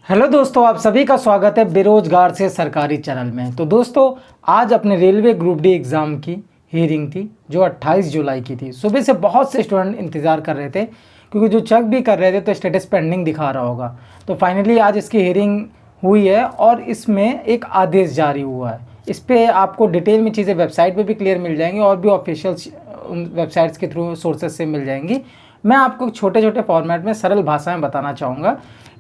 Hello दोस्तों, आप सभी का स्वागत है बेरोजगार से सरकारी चैनल में। तो दोस्तों, आज अपने रेलवे ग्रुप डी एग्ज़ाम की हियरिंग थी जो 28 जुलाई की थी। सुबह से बहुत से स्टूडेंट इंतज़ार कर रहे थे क्योंकि जो चेक भी कर रहे थे तो स्टेटस पेंडिंग दिखा रहा होगा। तो फाइनली आज इसकी हियरिंग हुई है और इसमें एक आदेश जारी हुआ है। इस पर आपको डिटेल में चीज़ें वेबसाइट पर भी क्लियर मिल जाएंगी और भी ऑफिशियल वेबसाइट्स के थ्रू सोर्सेज से मिल जाएंगी। मैं आपको छोटे छोटे फॉर्मेट में सरल भाषा में बताना चाहूँगा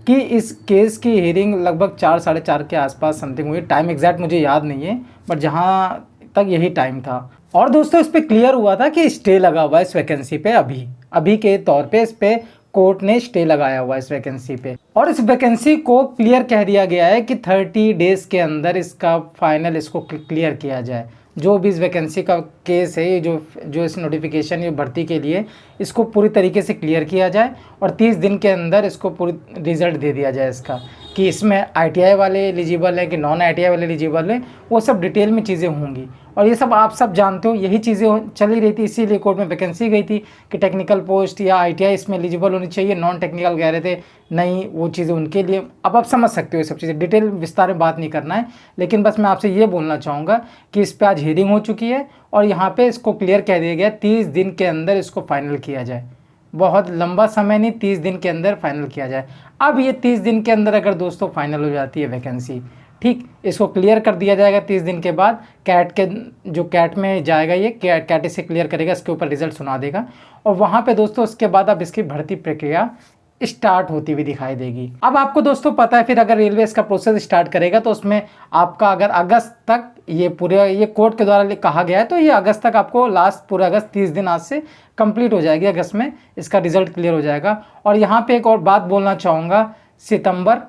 कि इस केस की हियरिंग लगभग 4 साढ़े 4 के आसपास समथिंग हुई। टाइम एग्जैक्ट मुझे याद नहीं है, बट जहाँ तक यही टाइम था। और दोस्तों, इस पर क्लियर हुआ था कि स्टे लगा हुआ है इस वैकेंसी पे। अभी के तौर पे इस पे कोर्ट ने स्टे लगाया हुआ है इस वैकेंसी पे। और इस वैकेंसी को क्लियर कह दिया गया है कि 30 डेज़ के अंदर इसका फाइनल इसको क्लियर किया जाए। जो भी इस वैकेंसी का केस है, जो इस नोटिफिकेशन या भर्ती के लिए, इसको पूरी तरीके से क्लियर किया जाए और 30 दिन के अंदर इसको पूरी रिज़ल्ट दे दिया जाए इसका, कि इसमें ITI वाले एलिजिबल हैं कि नॉन ITI वाले एलिजिबल हैं। वो सब डिटेल में चीज़ें होंगी और ये सब आप सब जानते हो। यही चीज़ें चल ही रही थी, इसीलिए कोर्ट में वैकेंसी गई थी कि टेक्निकल पोस्ट या ITI इसमें एलिजिबल होनी चाहिए। नॉन टेक्निकल कह रहे थे नहीं, वो चीज़ें उनके लिए। अब आप समझ सकते हो ये सब चीज़ें, डिटेल विस्तार में बात नहीं करना है, लेकिन बस मैं आपसे ये बोलना चाहूँगा कि इस पर आज हियरिंग हो चुकी है और यहाँ पे इसको क्लियर कह दिया गया 30 दिन के अंदर इसको फाइनल किया जाए। बहुत लंबा समय नहीं, 30 दिन के अंदर फाइनल किया जाए। अब ये 30 दिन के अंदर अगर दोस्तों फाइनल हो जाती है वैकेंसी, ठीक, इसको क्लियर कर दिया जाएगा 30 दिन के बाद। कैट में जाएगा, ये कैट इसे क्लियर करेगा, इसके ऊपर रिजल्ट सुना देगा और वहाँ पे दोस्तों उसके बाद अब इसकी भर्ती प्रक्रिया स्टार्ट होती हुई दिखाई देगी। अब आपको दोस्तों पता है, फिर अगर रेलवे इसका प्रोसेस स्टार्ट करेगा तो उसमें आपका अगर अगस्त तक ये कोर्ट के द्वारा कहा गया है, तो ये अगस्त तक आपको लास्ट पूरा अगस्त 30 दिन आज से कंप्लीट हो जाएगी। अगस्त में इसका रिजल्ट क्लियर हो जाएगा। और यहाँ पे एक और बात बोलना चाहूँगा, सितंबर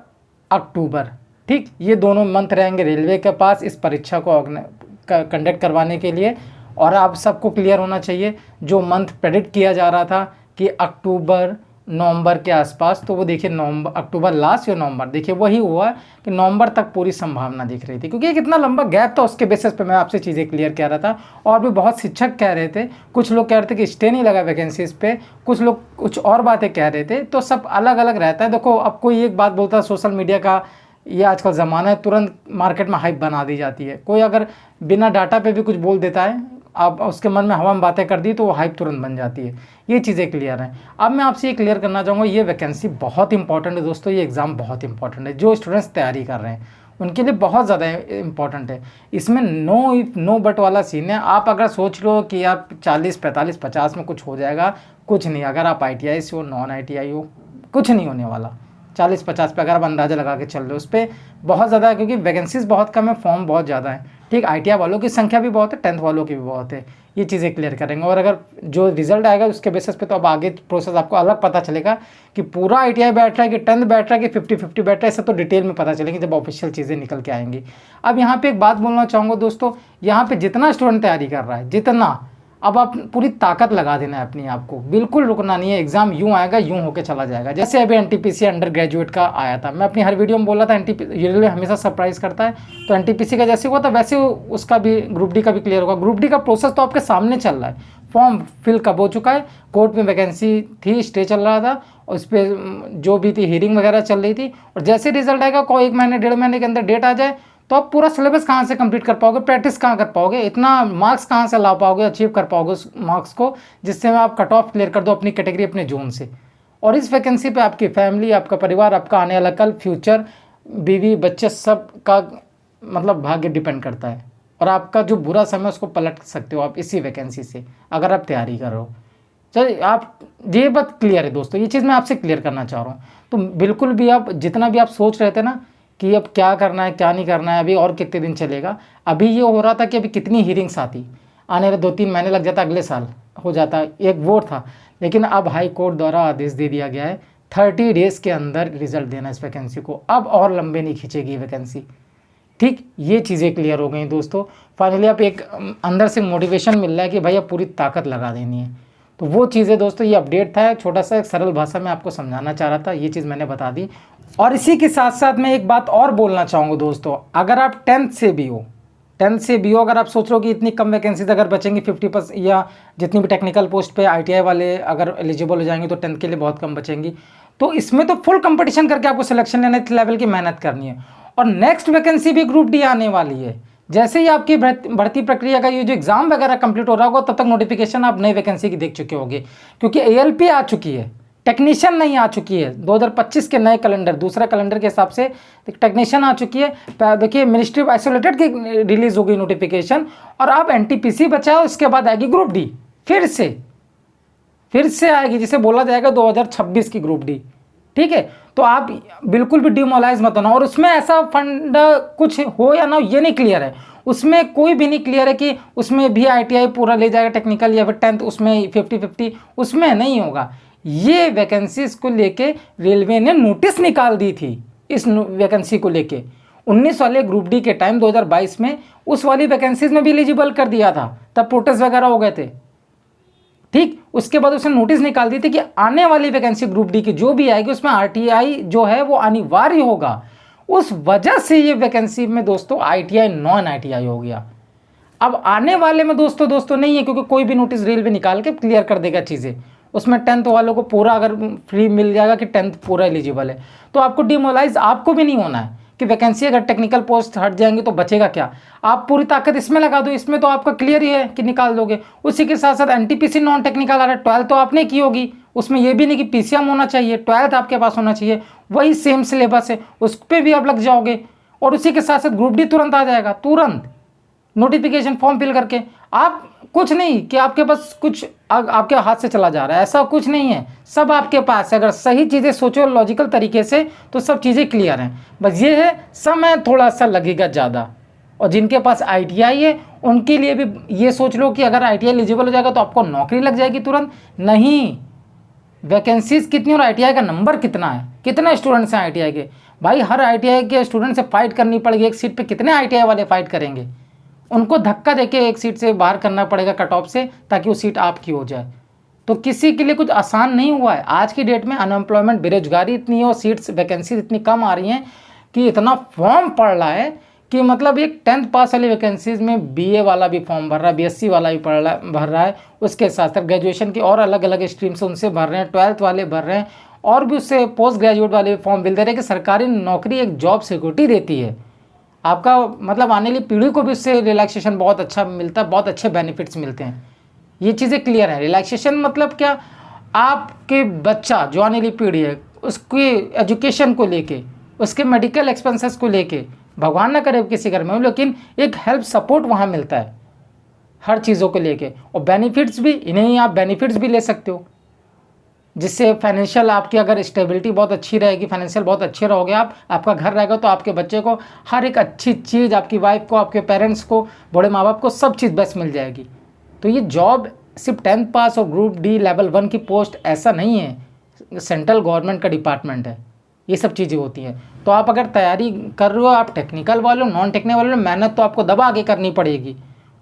अक्टूबर, ठीक, ये दोनों मंथ रहेंगे रेलवे के पास इस परीक्षा को कंडक्ट करवाने के लिए। और आप सबको क्लियर होना चाहिए, जो मंथ प्रेडिक्ट किया जा रहा था कि अक्टूबर नवंबर के आसपास, तो वो देखिए अक्टूबर लास्ट या नवंबर, देखिए वही हुआ कि नवंबर तक पूरी संभावना दिख रही थी। क्योंकि कितना लंबा गैप था, उसके बेसिस पे मैं आपसे चीज़ें क्लियर कह रहा था। और भी बहुत शिक्षक कह रहे थे, कुछ लोग कह रहे थे कि स्टे नहीं लगा वैकेंसीज पे, कुछ लोग कुछ और बातें कह रहे थे। तो सब अलग अलग रहता है। देखो, अब कोई एक बात बोलता है, सोशल मीडिया का ये आजकल ज़माना है, तुरंत मार्केट में हाइप बना दी जाती है। कोई अगर बिना डाटा पे भी कुछ बोल देता है, आप उसके मन में हवा में बातें कर दी तो वो हाइप तुरंत बन जाती है। ये चीज़ें क्लियर हैं। अब मैं आपसे ये क्लियर करना चाहूँगा, ये वैकेंसी बहुत इंपॉर्टेंट है दोस्तों, ये एग्ज़ाम बहुत इंपॉर्टेंट है। जो स्टूडेंट्स तैयारी कर रहे हैं उनके लिए बहुत ज़्यादा इंपॉर्टेंट है। इसमें नो इफ नो बट वाला सीन है। आप अगर सोच लो कि आप 40 45 50 में कुछ हो जाएगा, कुछ नहीं। अगर आप ITI से हो, नॉन ITI हो, कुछ नहीं होने वाला। 40-50 पे अगर आप अंदाज़ा लगा के चल रहे हो, उस पर बहुत ज़्यादा है क्योंकि वैकेंसीज बहुत कम है, फॉर्म बहुत ज़्यादा है, ठीक। ITI वालों की संख्या भी बहुत है, 10th वालों की भी बहुत है। ये चीज़ें क्लियर करेंगे और अगर जो रिजल्ट आएगा उसके बेसिस पे तो अब आगे प्रोसेस आपको अलग पता चलेगा कि पूरा ITI बैठ रहा है कि 10th बैठ रहा है कि 50-50 बैठ रहा है। ऐसा तो डिटेल में पता चलेगी जब ऑफिशियल चीज़ें निकल के आएंगी। अब यहाँ पे एक बात बोलना चाहूँगा दोस्तों, यहाँ पे जितना स्टूडेंट तैयारी कर रहा है, जितना, अब आप पूरी ताकत लगा देना है अपनी आप को, बिल्कुल रुकना नहीं है। एग्जाम यूँ आएगा, यूँ होके चला जाएगा। जैसे अभी NTPC अंडर ग्रेजुएट का आया था, मैं अपनी हर वीडियो में बोल रहा था रेलवे हमेशा सरप्राइज करता है। तो NTPC का जैसे हुआ था वैसे उसका भी ग्रुप डी का भी क्लियर होगा। ग्रुप डी का प्रोसेस तो आपके सामने चल रहा है, फॉर्म फिल कब हो चुका है, कोर्ट में वैकेंसी थी, स्टे चल रहा था, उस पर जो भी थी हियरिंग वगैरह चल रही थी। और जैसे रिजल्ट आएगा, कोई 1 महीने 1.5 महीने के अंदर डेट आ जाए, तो आप पूरा सिलेबस कहाँ से कंप्लीट कर पाओगे, प्रैक्टिस कहाँ कर पाओगे, इतना मार्क्स कहाँ से ला पाओगे, अचीव कर पाओगे उस मार्क्स को, जिससे आप कट ऑफ क्लियर कर दो अपनी कैटेगरी, अपने जोन से। और इस वैकेंसी पे आपकी फैमिली, आपका परिवार, आपका आने वाला कल, फ्यूचर, बीवी बच्चे, सब का मतलब भाग्य डिपेंड करता है। और आपका जो बुरा समय उसको पलट सकते हो आप इसी वैकेंसी से, अगर आप तैयारी कर रहे हो। चलिए, आप ये बात क्लियर है दोस्तों, ये चीज़ मैं आपसे क्लियर करना चाह रहा हूँ। तो बिल्कुल भी आप जितना भी आप सोच रहे थे ना कि अब क्या करना है क्या नहीं करना है, अभी और कितने दिन चलेगा, अभी ये हो रहा था कि अभी कितनी हियरिंग्स आती, आने वाले 2-3 महीने लग जाता, अगले साल हो जाता, एक वो था। लेकिन अब हाई कोर्ट द्वारा आदेश दे दिया गया है 30 डेज़ के अंदर रिजल्ट देना इस वैकेंसी को। अब और लंबे नहीं खींचेगी वैकेंसी, ठीक। ये चीज़ें क्लियर हो गई दोस्तों। फाइनली आप एक अंदर से मोटिवेशन मिल रहा है कि भाई अब पूरी ताकत लगा देनी है। तो वो चीज़ें दोस्तों, ये अपडेट था, छोटा सा एक सरल भाषा में आपको समझाना चाह रहा था, ये चीज़ मैंने बता दी। और इसी के साथ साथ मैं एक बात और बोलना चाहूँगा दोस्तों, अगर आप 10th से भी हो, अगर आप सोच रहे हो कि इतनी कम वैकेंसीज अगर बचेंगी 50% या जितनी भी टेक्निकल पोस्ट पे ITI वाले अगर एलिजिबल हो जाएंगे तो 10th के लिए बहुत कम बचेंगी, तो इसमें तो फुल कंपटीशन करके आपको सिलेक्शन लेने लेवल की मेहनत करनी है। और नेक्स्ट वैकेंसी भी ग्रुप डी आने वाली है। जैसे ही आपकी भर्ती प्रक्रिया का ये जो एग्जाम वगैरह कंप्लीट हो रहा होगा, तब तक नोटिफिकेशन आप नई वैकेंसी की देख चुके होंगे, क्योंकि एएलपी आ चुकी है, टेक्नीशियन नहीं आ चुकी है। 2025 के नए कैलेंडर, दूसरा कैलेंडर के हिसाब से टेक्नीशियन आ चुकी है। देखिए मिनिस्ट्री ऑफ आइसोलेटेड की रिलीज हो गई नोटिफिकेशन, और अब एनटीपीसी बचा है, उसके बाद आएगी ग्रुप डी, फिर से आएगी, जिसे बोला जाएगा 2026 की ग्रुप डी। ठीक है, तो आप बिल्कुल भी डिमोलाइज मत होना। और उसमें ऐसा फंड कुछ हो या ना हो ये नहीं क्लियर है, उसमें कोई भी नहीं क्लियर है कि उसमें भी आईटीआई पूरा ले जाएगा टेक्निकल, या फिर 10th उसमें 50-50, उसमें नहीं होगा। ये वैकेंसीज को लेके रेलवे ने नोटिस निकाल दी थी, इस वैकेंसी को लेके 19 वाले ग्रुप डी के टाइम 2022 में उस वाली वैकेंसीज में भी एलिजिबल कर दिया था, तब प्रोटेस्ट वगैरह हो गए थे। ठीक, उसके बाद उसने नोटिस निकाल दी थी कि आने वाली वैकेंसी ग्रुप डी की जो भी आएगी उसमें आरटीआई जो है वो अनिवार्य होगा। उस वजह से ये वैकेंसी में दोस्तों आईटीआई नॉन आईटीआई हो गया। अब आने वाले में दोस्तों नहीं है, क्योंकि कोई भी नोटिस रेलवे निकाल के क्लियर कर देगा चीज़ें। उसमें 10th वालों को पूरा अगर फ्री मिल जाएगा कि 10th पूरा एलिजिबल है, तो आपको डिमोलाइज आपको भी नहीं होना है कि वैकेंसी अगर टेक्निकल पोस्ट हट जाएंगे तो बचेगा क्या। आप पूरी ताकत इसमें लगा दो, इसमें तो आपका क्लियर ही है कि निकाल दोगे। उसी के साथ साथ एनटीपीसी नॉन टेक्निकल आ रहा है, 12th तो आपने की होगी, उसमें यह भी नहीं कि पीसीएम होना चाहिए, 12th आपके पास होना चाहिए, वही सेम सिलेबस है, उस पर भी आप लग जाओगे। और उसी के साथ साथ ग्रुप डी तुरंत आ जाएगा, तुरंत नोटिफिकेशन फॉर्म फिल करके। आप कुछ नहीं कि आपके पास कुछ आपके हाथ से चला जा रहा है, ऐसा कुछ नहीं है, सब आपके पास है। अगर सही चीज़ें सोचो लॉजिकल तरीके से तो सब चीज़ें क्लियर हैं। बस ये है समय थोड़ा सा लगेगा ज़्यादा। और जिनके पास आईटीआई है उनके लिए भी ये सोच लो कि अगर आईटीआई एलिजिबल हो जाएगा तो आपको नौकरी लग जाएगी तुरंत, नहीं। वैकेंसीज कितनी और आईटीआई का नंबर कितना है, कितने स्टूडेंट्स हैं आईटीआई के। भाई हर आईटीआई के स्टूडेंट से फाइट करनी पड़ेगी, एक सीट पर कितने आईटीआई वाले फाइट करेंगे। उनको धक्का देके एक सीट से बाहर करना पड़ेगा कट ऑफ से, ताकि वो सीट आपकी हो जाए। तो किसी के लिए कुछ आसान नहीं हुआ है। आज की डेट में अनएम्प्लॉयमेंट, बेरोजगारी इतनी है और सीट्स वैकेंसी इतनी कम आ रही हैं कि इतना फॉर्म पड़ रहा है कि मतलब एक 10th पास वाली वैकेंसीज में बीए वाला भी फॉर्म भर रहा है, बीएससी वाला भी भर रहा है, उसके साथ साथ ग्रेजुएशन की और अलग अलग स्ट्रीम से उनसे भर रहे हैं, 12th वाले भर रहे हैं, और भी उससे पोस्ट ग्रेजुएट वाले फॉर्म मिल दे रहे हैं कि सरकारी नौकरी एक जॉब सिक्योरिटी देती है। आपका मतलब आने वाली पीढ़ी को भी उससे रिलैक्सेशन बहुत अच्छा मिलता है, बहुत अच्छे बेनिफिट्स मिलते हैं। ये चीज़ें क्लियर हैं। रिलैक्सेशन मतलब क्या, आपके बच्चा जो आने वाली पीढ़ी है उसकी एजुकेशन को लेके, उसके मेडिकल एक्सपेंसेस को लेके, भगवान ना करे किसी घर में, लेकिन एक हेल्प सपोर्ट वहाँ मिलता है हर चीज़ों को लेके। और बेनिफिट्स भी, इन्हें आप बेनिफिट्स भी ले सकते हो, जिससे फाइनेंशियल आपकी अगर स्टेबिलिटी बहुत अच्छी रहेगी, फाइनेंशियल बहुत अच्छे रहोगे आप, आपका घर रहेगा तो आपके बच्चे को हर एक अच्छी चीज़, आपकी वाइफ को, आपके पेरेंट्स को, बड़े माँ बाप को सब चीज़ बेस्ट मिल जाएगी। तो ये जॉब सिर्फ 10th पास और ग्रुप डी लेवल 1 की पोस्ट ऐसा नहीं है, सेंट्रल गवर्नमेंट का डिपार्टमेंट है, ये सब चीज़ें होती हैं। तो आप अगर तैयारी कर रहे हो, आप टेक्निकल वाले हो, नॉन टेक्निकल वाले हो, मेहनत तो आपको दबा के करनी पड़ेगी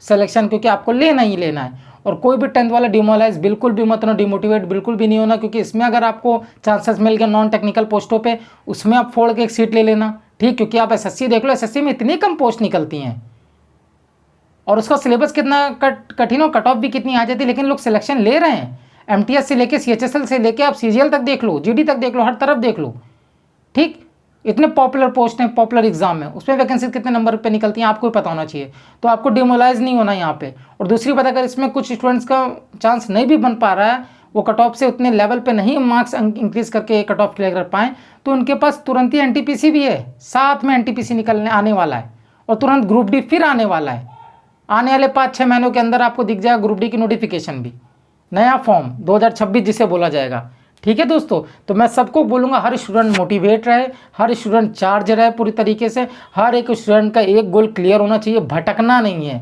सिलेक्शन, क्योंकि आपको लेना ही लेना है। और कोई भी 10th वाला डिमोलाइज बिल्कुल भी मत होना, डिमोटिवेट बिल्कुल भी नहीं होना, क्योंकि इसमें अगर आपको चांसेस मिल गए नॉन टेक्निकल पोस्टों पे, उसमें आप फोड़ के एक सीट ले लेना। ठीक, क्योंकि आप एसएससी देख लो, एसएससी में इतनी कम पोस्ट निकलती हैं और उसका सिलेबस कितना कठिन और कट ऑफ भी कितनी आ जाती है, लेकिन लोग सिलेक्शन ले रहे हैं। एमटीएस से लेके सीएचएसएल से लेके आप सीजीएल तक देख लो, जीडी तक देख लो, हर तरफ देख लो। ठीक, इतने पॉपुलर पोस्ट हैं, पॉपुलर एग्जाम है, उसमें वैकेंसी कितने नंबर पे निकलती हैं आपको भी पता होना चाहिए। तो आपको डिमोलाइज नहीं होना यहाँ पे। और दूसरी बात, अगर इसमें कुछ स्टूडेंट्स का चांस नहीं भी बन पा रहा है, वो कट ऑफ से उतने लेवल पे नहीं मार्क्स इंक्रीज करके कट ऑफ क्लियर कर पाएँ, तो उनके पास तुरंत ही एनटीपीसी भी है, साथ में एनटीपीसी निकलने आने वाला है, और तुरंत ग्रुप डी फिर आने वाला है। आने वाले 5-6 महीनों के अंदर आपको दिख जाएगा ग्रुप डी की नोटिफिकेशन भी, नया फॉर्म 2026 जिसे बोला जाएगा। ठीक है दोस्तों, तो मैं सबको बोलूँगा हर स्टूडेंट मोटिवेट रहे, हर स्टूडेंट चार्ज रहे पूरी तरीके से, हर एक स्टूडेंट का एक गोल क्लियर होना चाहिए, भटकना नहीं है।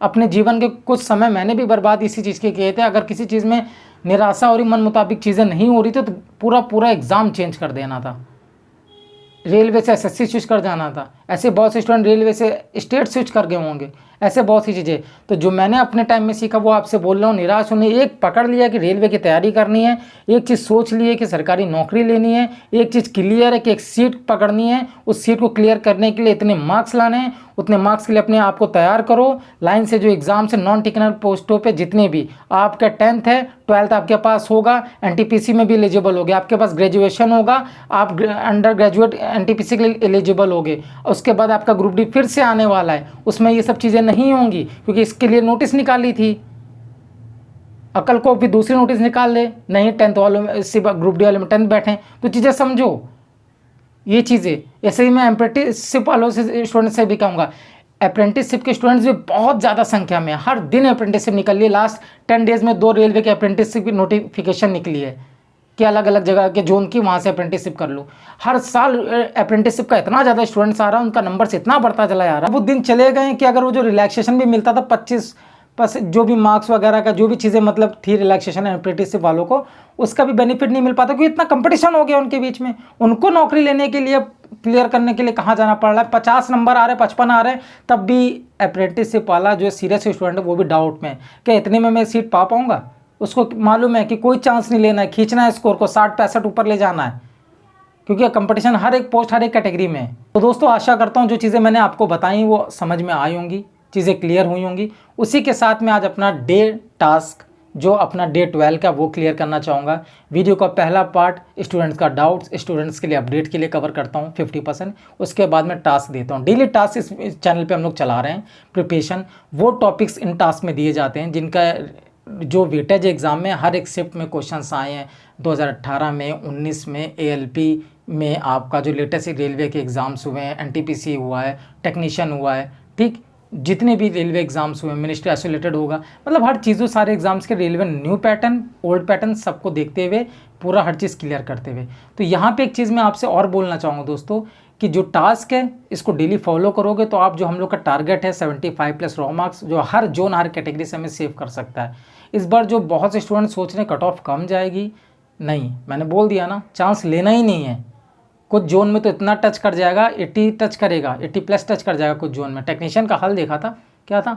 अपने जीवन के कुछ समय मैंने भी बर्बाद इसी चीज़ के किए थे। अगर किसी चीज़ में निराशा हो रही, मन मुताबिक चीज़ें नहीं हो रही थी, तो पूरा एग्ज़ाम चेंज कर देना था। रेलवे से एसएससी स्विच कर जाना था, ऐसे बहुत से स्टूडेंट रेलवे से स्टेट स्विच कर गए होंगे, ऐसे बहुत सी चीज़ें। तो जो मैंने अपने टाइम में सीखा वो आपसे बोल रहा हूँ, निराश होने, एक पकड़ लिया कि रेलवे की तैयारी करनी है, एक चीज़ सोच ली है कि सरकारी नौकरी लेनी है, एक चीज़ क्लियर है कि एक सीट पकड़नी है, उस सीट को क्लियर करने के लिए इतने मार्क्स लाने हैं, उतने मार्क्स के लिए अपने आप को तैयार करो। लाइन से जो एग्जाम से नॉन टेक्निकल पोस्टों पे जितने भी आपका 10th है 12th आपके पास होगा, एनटीपीसी में भी एलिजिबल होगे, आपके पास ग्रेजुएशन होगा, आप अंडर ग्रेजुएट एनटीपीसी के लिए एलिजिबल होगे। उसके बाद आपका ग्रुप डी फिर से आने वाला है, उसमें ये सब चीज़ें नहीं होंगी क्योंकि इसके लिए नोटिस निकाली थी। अकल को भी दूसरी नोटिस निकाल ले, नहीं 10th वालों में ग्रुप डी वाले में 10th बैठे, तो चीज़ें समझो ये चीज़ें। ऐसे ही मैं अप्रेंटिसशिप वालों से स्टूडेंट से भी कहूँगा, अप्रेंटिसशिप के स्टूडेंट्स भी बहुत ज़्यादा संख्या में, हर दिन अप्रेंटिसशिप निकल रही है। लास्ट 10 डेज़ में 2 रेलवे के अप्रेंटिसशिप की नोटिफिकेशन निकली है कि अलग अलग जगह के जोन की, वहाँ से अप्रेंटिसशिप कर लो। हर साल अप्रेंटिसशिप का इतना ज़्यादा स्टूडेंट्स आ रहा है, उनका नंबर से इतना बढ़ता चला जा रहा है। वो दिन चले गए कि अगर वो जो रिलैक्सेशन भी मिलता था 25% जो भी मार्क्स वगैरह का जो भी चीज़ें मतलब थी रिलैक्सेशन अप्रेंटिसशिप वालों को, उसका भी बेनिफिट नहीं मिल पाता क्योंकि इतना कंपटीशन हो गया उनके बीच में। उनको नौकरी लेने के लिए, क्लियर करने के लिए कहाँ जाना पड़ रहा है, 50 नंबर आ रहे हैं, 55 आ रहे हैं, तब भी अप्रेंटिसशिप वाला जो सीरियस स्टूडेंट है वो भी डाउट में, क्या इतने में मैं सीट पा पाऊँगा। उसको मालूम है कि कोई चांस नहीं लेना है, खींचना है स्कोर को 60-65 ऊपर ले जाना है, क्योंकि कंपटीशन हर एक पोस्ट हर एक कैटेगरी में है। तो दोस्तों आशा करता हूँ जो चीज़ें मैंने आपको बताई वो समझ में आई होंगी, चीज़ें क्लियर हुई होंगी। उसी के साथ में आज अपना डे टास्क जो अपना डे 12 का वो क्लियर करना चाहूँगा। वीडियो का पहला पार्ट स्टूडेंट्स का डाउट्स, स्टूडेंट्स के लिए अपडेट के लिए कवर करता हूँ 50%। उसके बाद में टास्क देता हूँ। डेली टास्क इस चैनल पे हम लोग चला रहे हैं प्रिपरेशन, वो टॉपिक्स इन टास्क में दिए जाते हैं जिनका जो वेटेज एग्ज़ाम में हर एक शिफ्ट में क्वेश्चंस आए हैं। 2018 में, 19 में, एएलपी में आपका जो लेटेस्ट रेलवे के एग्ज़ाम्स हुए हैं, एनटीपीसी हुआ है, टेक्नीशियन हुआ है, ठीक, जितने भी रेलवे एग्ज़ाम्स हुए, मिनिस्ट्री आइसोलेटेड होगा, मतलब हर चीज़ों सारे एग्ज़ाम्स के railway new pattern old pattern सबको देखते हुए पूरा हर चीज़ क्लियर करते हुए। तो यहाँ पे एक चीज़ मैं आपसे और बोलना चाहूँगा दोस्तों कि जो टास्क है इसको डेली फॉलो करोगे तो आप जो हम लोग का टारगेट है 75+ रॉ मार्क्स जो हर जोन हर कैटेगरी से हमें सेव कर सकता है। इस बार जो बहुत से स्टूडेंट सोच रहे हैं कट ऑफ कम जाएगी, नहीं, मैंने बोल दिया ना, चांस लेना ही नहीं है। कुछ जोन में तो इतना टच कर जाएगा, 80 टच करेगा, 80+ टच कर जाएगा कुछ जोन में। टेक्नीशियन का हल देखा था क्या था,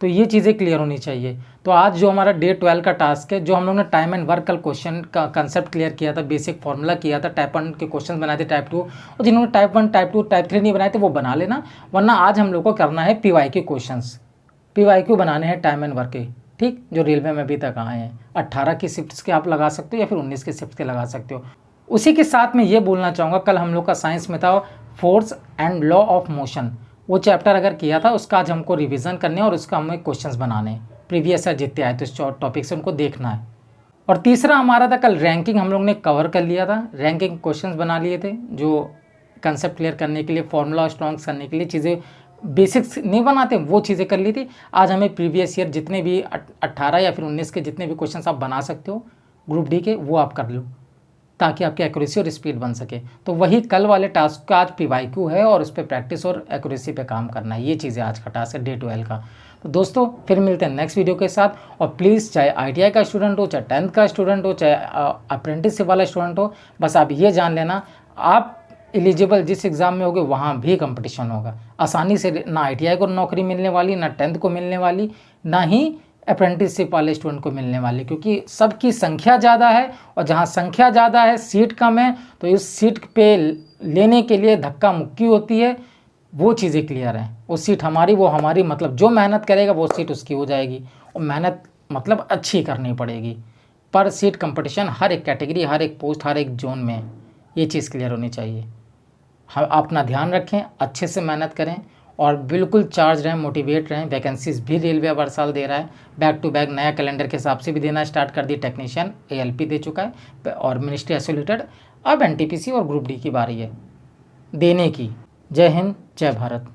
तो ये चीज़ें क्लियर होनी चाहिए। तो आज जो हमारा डे 12 का टास्क है, जो हम लोग ने टाइम एंड वर्क कल क्वेश्चन का कंसेप्ट क्लियर किया था, बेसिक फॉर्मूला किया था, टाइप 1 के क्वेश्चन बनाए थे, टाइप 2, और जिन्होंने टाइप 1, टाइप 2, टाइप 3 नहीं बनाए थे वो बना लेना, वरना आज हम लोग को करना है PYQ क्वेश्चंस। PYQ बनाने हैं टाइम एंड वर्क के, ठीक, जो रेलवे में अभी तक आए हैं। 18 की शिफ्ट्स के आप लगा सकते हो या फिर 19 के शिफ्ट के लगा सकते हो। उसी के साथ में ये बोलना चाहूँगा, कल हम लोग का साइंस में था force and law of motion, वो चैप्टर अगर किया था उसका आज हमको रिवीजन करने और उसका हमें क्वेश्चंस बनाने हैं। प्रीवियस ईयर जितने आए तो इस टॉपिक से उनको देखना है। और तीसरा हमारा था कल रैंकिंग, हम लोग ने कवर कर लिया था, रैंकिंग क्वेश्चंस बना लिए थे जो कंसेप्ट क्लियर करने के लिए, फॉर्मूला स्ट्रॉन्ग करने के लिए, चीज़ें बेसिक्स नहीं बनाते वो चीज़ें कर ली थी। आज हमें प्रीवियस ईयर जितने भी 18 या फिर 19 के जितने भी क्वेश्चन आप बना सकते हो ग्रुप डी के, वो आप कर लो ताकि आपकी एक्यूरेसी और स्पीड बन सके। तो वही कल वाले टास्क का आज PYQ है और उस पर प्रैक्टिस और एक्यूरेसी पे काम करना है। ये चीज़ें आज का टास्क है डे 12 का। तो दोस्तों फिर मिलते हैं नेक्स्ट वीडियो के साथ। और प्लीज़ चाहे ITI का स्टूडेंट हो, चाहे 10th का स्टूडेंट हो, चाहे अप्रेंटिसशिप वाला स्टूडेंट हो, बस आप ये जान लेना आप एलिजिबल जिस एग्ज़ाम में होगे वहाँ भी कंपटीशन होगा। आसानी से ना ITI को नौकरी मिलने वाली, ना 10th को मिलने वाली, ना ही अप्रेंटिसशिप वाले स्टूडेंट को मिलने वाली, क्योंकि सबकी संख्या ज़्यादा है और जहाँ संख्या ज़्यादा है सीट कम है, तो इस सीट पे लेने के लिए धक्का मुक्की होती है। वो चीज़ें क्लियर हैं, वो सीट हमारी, वो हमारी, मतलब जो मेहनत करेगा वो सीट उसकी हो जाएगी। और मेहनत मतलब अच्छी करनी पड़ेगी। पर सीट कंपटीशन हर एक कैटेगरी, हर एक पोस्ट, हर एक जोन में, ये चीज़ क्लियर होनी चाहिए। हम अपना ध्यान रखें, अच्छे से मेहनत करें और बिल्कुल चार्ज रहें, मोटिवेट रहें। वैकेंसीज भी रेलवे हर साल दे रहा है, बैक टू बैक नया कैलेंडर के हिसाब से भी देना स्टार्ट कर दी। टेक्नीशियन ALP दे चुका है और मिनिस्ट्री आइसोलेटेड, अब NTPC और ग्रुप डी की बारी है देने की। जय हिंद, जय भारत।